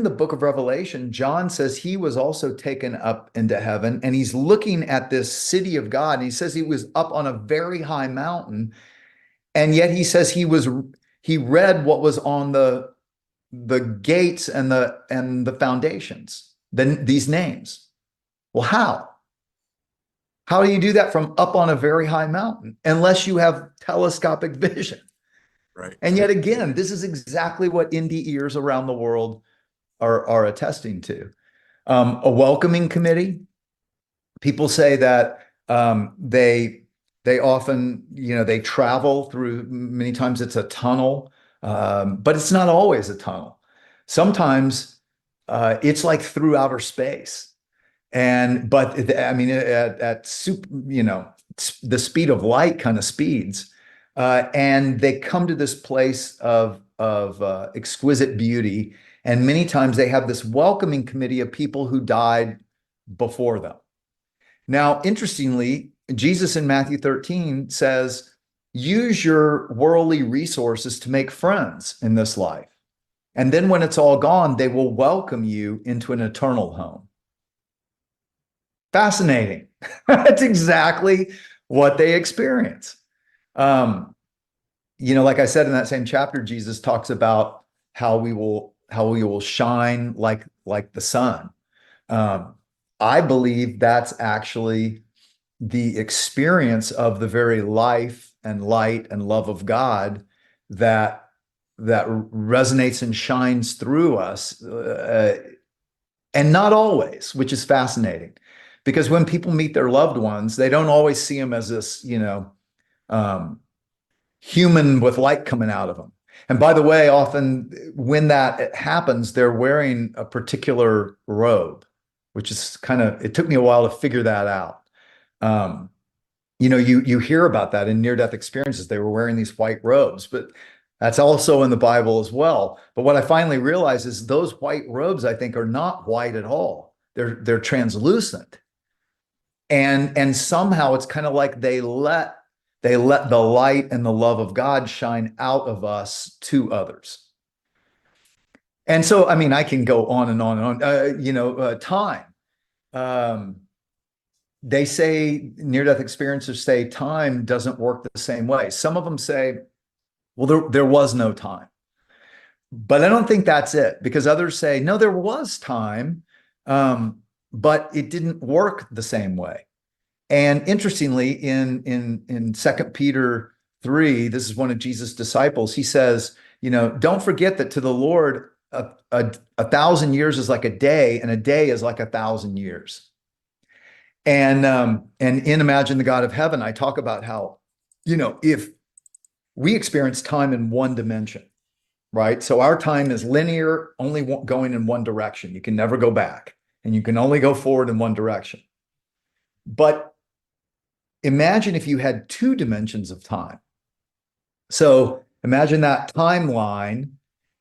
in the book of Revelation, John says he was also taken up into heaven, and he's looking at this city of God, and he says he was up on a very high mountain, and yet he says he read what was on the gates and the foundations, then these names. Well, how? How do you do that from up on a very high mountain unless you have telescopic vision? Right. And yet again, this is exactly what indie ears around the world are attesting to. A welcoming committee. People say that they often, they travel through, many times it's a tunnel, but it's not always a tunnel. Sometimes it's like through outer space. But I mean, at super, the speed of light kind of speeds, and they come to this place of exquisite beauty. And many times they have this welcoming committee of people who died before them. Now, interestingly, Jesus in Matthew 13 says, use your worldly resources to make friends in this life. And then when it's all gone, they will welcome you into an eternal home. Fascinating. That's exactly what they experience. Like I said in that same chapter, Jesus talks about how we will shine like the sun. I believe that's actually the experience of the very life and light and love of God that resonates and shines through us, and not always, which is fascinating. Because when people meet their loved ones, they don't always see them as this, human with light coming out of them. And by the way, often when that happens, they're wearing a particular robe, which is it took me a while to figure that out. You hear about that in near-death experiences. They were wearing these white robes, but that's also in the Bible as well. But what I finally realized is those white robes, I think, are not white at all. They're translucent. And somehow it's kind of like they let the light and the love of God shine out of us to others. And so, I mean, I can go on and on and on. Time. They say, near-death experiencers say time doesn't work the same way. Some of them say, well, there was no time. But I don't think that's it, because others say, no, there was time, but it didn't work the same way. And interestingly, in 2 Peter 3, this is one of Jesus' disciples, he says, don't forget that to the Lord, a 1,000 years is like a day, and a day is like 1,000 years. And in Imagine the God of Heaven, I talk about how, if we experience time in one dimension, right? So our time is linear, only going in one direction. You can never go back, and you can only go forward in one direction. But imagine if you had two dimensions of time. So imagine that timeline,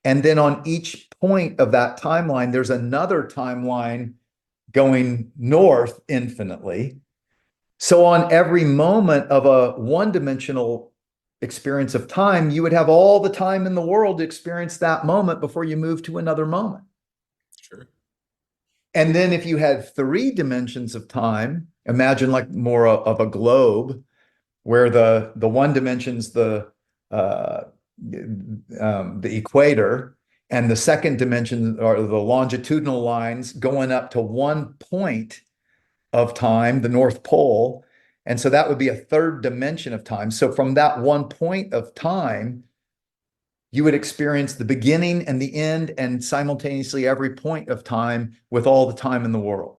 and then on each point of that timeline, there's another timeline going north infinitely. So on every moment of a one-dimensional experience of time, you would have all the time in the world to experience that moment before you move to another moment. Sure. And then if you had three dimensions of time, imagine like more of a globe, where the one dimension's the equator, and the second dimension are the longitudinal lines going up to one point of time, the North Pole. And so that would be a third dimension of time. So from that one point of time, you would experience the beginning and the end, and simultaneously every point of time with all the time in the world.